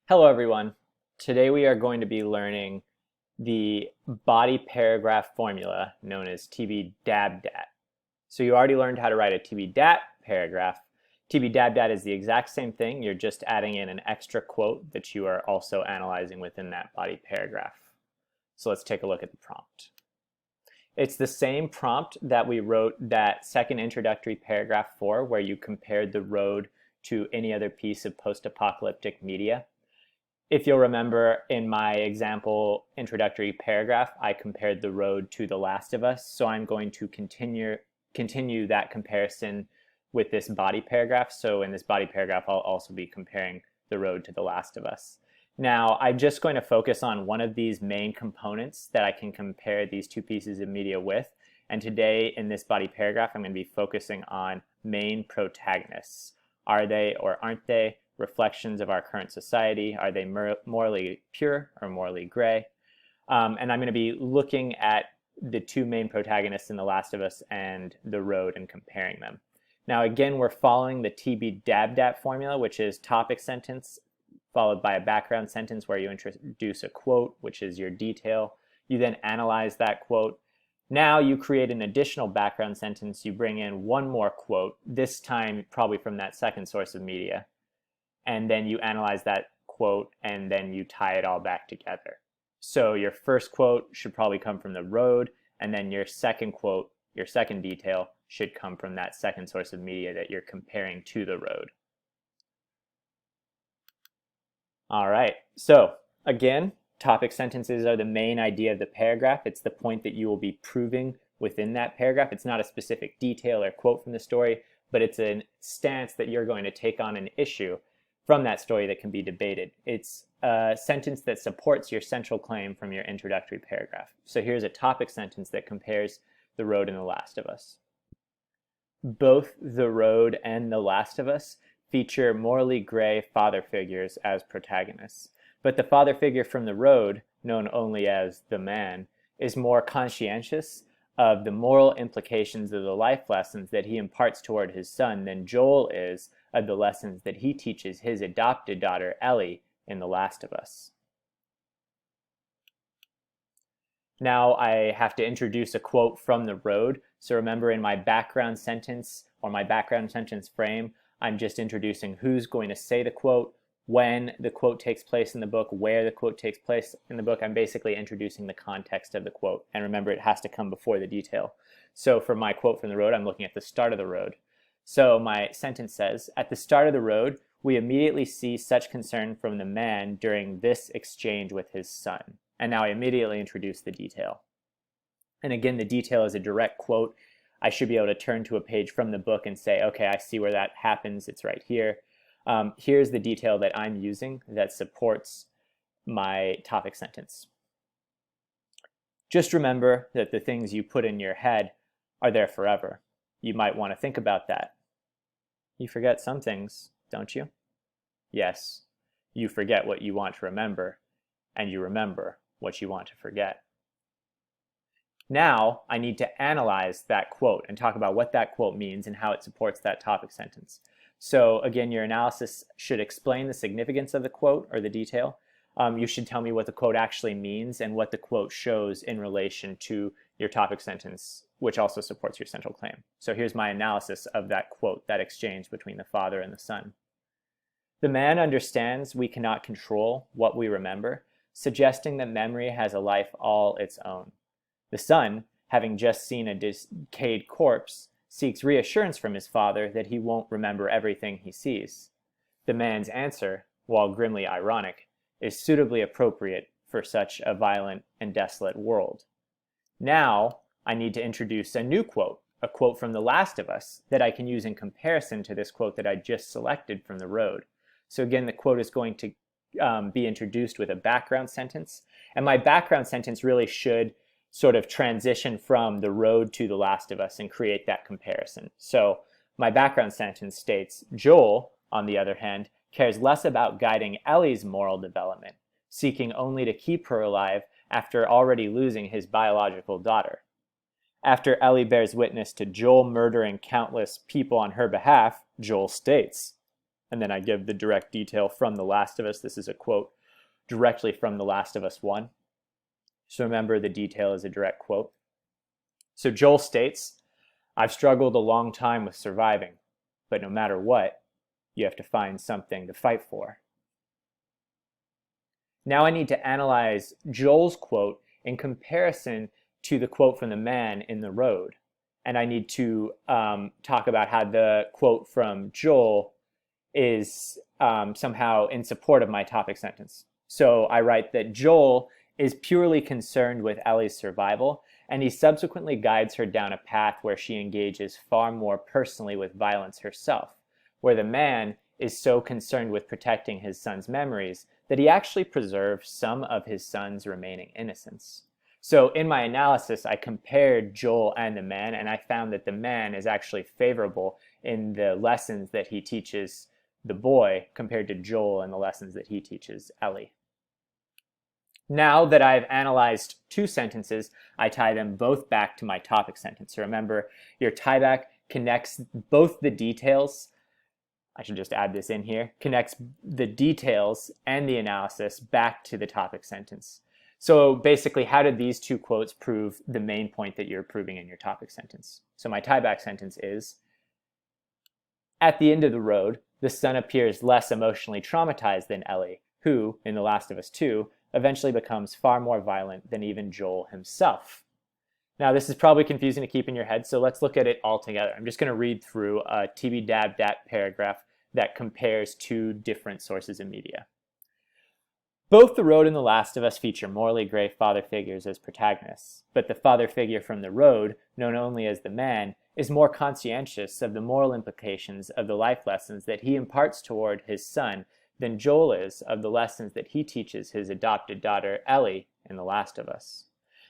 Hello everyone. Today we are going to be learning the body paragraph formula known as TBDABDAT. So you already learned how to write a TBDAT paragraph. TBDABDAT is the exact same thing. You're just adding in an extra quote that you are also analyzing within that body paragraph. So let's take a look at the prompt. It's the same prompt that we wrote that second introductory paragraph for, where you compared the road to any other piece of post-apocalyptic media. If you'll remember, in my example introductory paragraph, I compared the road to The Last of Us, so I'm going to continue that comparison with this body paragraph. So in this body paragraph, I'll also be comparing the road to The Last of Us. Now, I'm just going to focus on one of these main components that I can compare these two pieces of media with. And today, in this body paragraph, I'm going to be focusing on main protagonists. Are they or aren't they reflections of our current society? Are they morally pure or morally gray? And I'm going to be looking at the two main protagonists in The Last of Us and The Road and comparing them. Now, again, we're following the TBDABDAT formula, which is topic sentence followed by a background sentence where you introduce a quote, which is your detail. You then analyze that quote. Now you create an additional background sentence. You bring in one more quote, this time probably from that second source of media. And then you analyze that quote, and then you tie it all back together. So your first quote should probably come from The Road, and then your second quote, your second detail, should come from that second source of media that you're comparing to The Road. All right, so again, topic sentences are the main idea of the paragraph. It's the point that you will be proving within that paragraph. It's not a specific detail or quote from the story, but it's a stance that you're going to take on an issue from that story that can be debated. It's a sentence that supports your central claim from your introductory paragraph. So here's a topic sentence that compares The Road and The Last of Us. Both The Road and The Last of Us feature morally gray father figures as protagonists. But the father figure from The Road, known only as the man, is more conscientious of the moral implications of the life lessons that he imparts toward his son than Joel is of the lessons that he teaches his adopted daughter Ellie in The Last of Us. Now I have to introduce a quote from The Road. So remember, in my background sentence or my background sentence frame, I'm just introducing who's going to say the quote, when the quote takes place in the book, where the quote takes place in the book. I'm basically introducing the context of the quote. And remember, it has to come before the detail. So for my quote from The Road, I'm looking at the start of The Road. So my sentence says, at the start of The Road, we immediately see such concern from the man during this exchange with his son. And now I immediately introduce the detail. And again, the detail is a direct quote. I should be able to turn to a page from the book and say, okay, I see where that happens. It's right here. Here's the detail that I'm using that supports my topic sentence. Just remember that the things you put in your head are there forever. You might want to think about that. You forget some things, don't you? Yes, you forget what you want to remember, and you remember what you want to forget. Now, I need to analyze that quote and talk about what that quote means and how it supports that topic sentence. So again, your analysis should explain the significance of the quote or the detail. You should tell me what the quote actually means and what the quote shows in relation to your topic sentence, which also supports your central claim. So here's my analysis of that quote, that exchange between the father and the son. The man understands we cannot control what we remember, suggesting that memory has a life all its own. The son, having just seen a decayed corpse, seeks reassurance from his father that he won't remember everything he sees. The man's answer, while grimly ironic, is suitably appropriate for such a violent and desolate world. Now, I need to introduce a new quote, a quote from The Last of Us, that I can use in comparison to this quote that I just selected from The Road. So again, the quote is going to be introduced with a background sentence, and my background sentence really should sort of transition from The Road to The Last of Us and create that comparison. So my background sentence states, Joel, on the other hand, cares less about guiding Ellie's moral development, seeking only to keep her alive after already losing his biological daughter. After Ellie bears witness to Joel murdering countless people on her behalf, Joel states, and then I give the direct detail from The Last of Us. This is a quote directly from The Last of Us 1. So remember, the detail is a direct quote. So Joel states, "I've struggled a long time with surviving, but no matter what, you have to find something to fight for." Now I need to analyze Joel's quote in comparison to the quote from the man in the road. And I need to talk about how the quote from Joel is somehow in support of my topic sentence. So I write that Joel is purely concerned with Ellie's survival, and he subsequently guides her down a path where she engages far more personally with violence herself, where the man is so concerned with protecting his son's memories that he actually preserves some of his son's remaining innocence. So in my analysis, I compared Joel and the man, and I found that the man is actually favorable in the lessons that he teaches the boy compared to Joel and the lessons that he teaches Ellie. Now that I've analyzed two sentences, I tie them both back to my topic sentence. So remember, your tieback connects both the details, I should just add this in here, connects the details and the analysis back to the topic sentence. So basically, how did these two quotes prove the main point that you're proving in your topic sentence? So my tieback sentence is, "At the end of the road, the son appears less emotionally traumatized than Ellie, who, in The Last of Us 2, eventually becomes far more violent than even Joel himself." Now, this is probably confusing to keep in your head, so let's look at it all together. I'm just going to read through a TBDABDAT paragraph that compares two different sources of media. "Both The Road and The Last of Us feature morally gray father figures as protagonists, but the father figure from The Road, known only as the man, is more conscientious of the moral implications of the life lessons that he imparts toward his son than Joel is of the lessons that he teaches his adopted daughter Ellie in The Last of Us.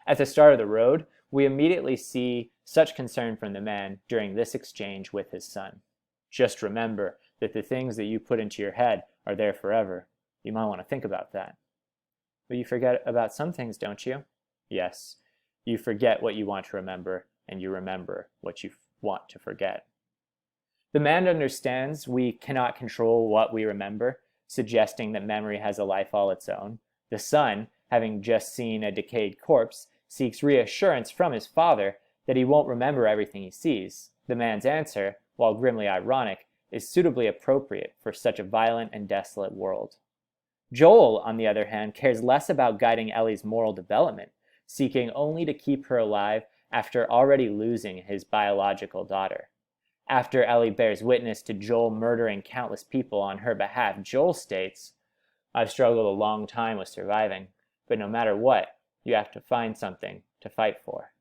At the start of The Road, we immediately see such concern from the man during this exchange with his son. Just remember that the things that you put into your head are there forever. You might want to think about that. But you forget about some things, don't you? Yes, you forget what you want to remember, and you remember what you want to forget. The man understands we cannot control what we remember, suggesting that memory has a life all its own. The son, having just seen a decayed corpse, seeks reassurance from his father that he won't remember everything he sees. The man's answer, while grimly ironic, is suitably appropriate for such a violent and desolate world. Joel, on the other hand, cares less about guiding Ellie's moral development, seeking only to keep her alive after already losing his biological daughter. After Ellie bears witness to Joel murdering countless people on her behalf, Joel states, "I've struggled a long time with surviving, but no matter what, you have to find something to fight for."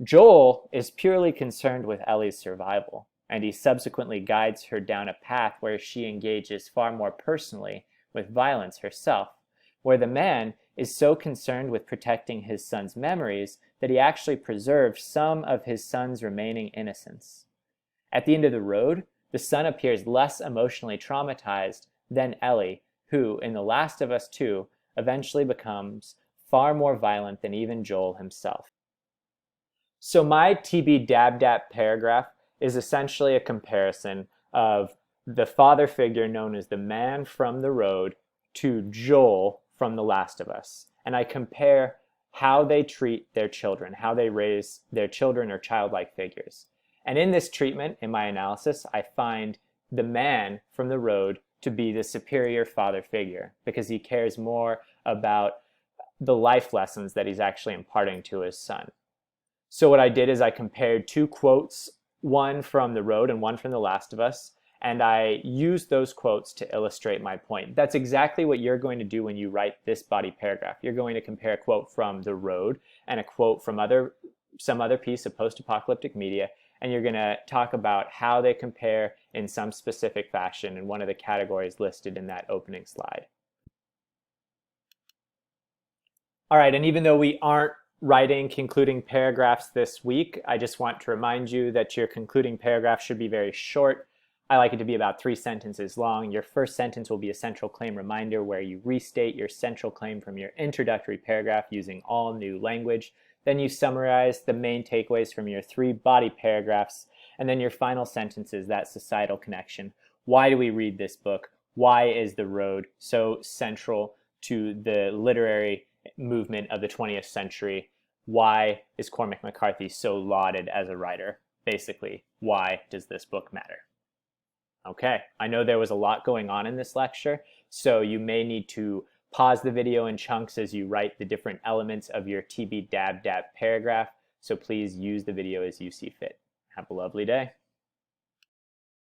Joel is purely concerned with Ellie's survival, and he subsequently guides her down a path where she engages far more personally with violence herself, where the man is so concerned with protecting his son's memories that he actually preserves some of his son's remaining innocence. At the end of the road, the son appears less emotionally traumatized than Ellie, who, in The Last of Us 2, eventually becomes far more violent than even Joel himself. So my TBDABDAT paragraph is essentially a comparison of the father figure known as the man from The Road to Joel from The Last of Us. And I compare how they treat their children, how they raise their children or childlike figures. And in this treatment, in my analysis, I find the man from The Road to be the superior father figure because he cares more about the life lessons that he's actually imparting to his son. So what I did is I compared two quotes, one from The Road and one from The Last of Us, and I used those quotes to illustrate my point. That's exactly what you're going to do when you write this body paragraph. You're going to compare a quote from The Road and a quote from some other piece of post-apocalyptic media, and you're going to talk about how they compare in some specific fashion in one of the categories listed in that opening slide. All right, and even though we aren't writing concluding paragraphs this week, I just want to remind you that your concluding paragraph should be very short. I like it to be about 3 sentences long. Your first sentence will be a central claim reminder where you restate your central claim from your introductory paragraph using all new language. Then you summarize the main takeaways from your 3 body paragraphs. And then your final sentence is that societal connection Why do we read this book? Why is The Road so central to the literary movement of the 20th century? Why is Cormac McCarthy so lauded as a writer? Basically, why does this book matter? Okay, I know there was a lot going on in this lecture, so you may need to pause the video in chunks as you write the different elements of your TBDABDAT paragraph, so please use the video as you see fit. Have a lovely day.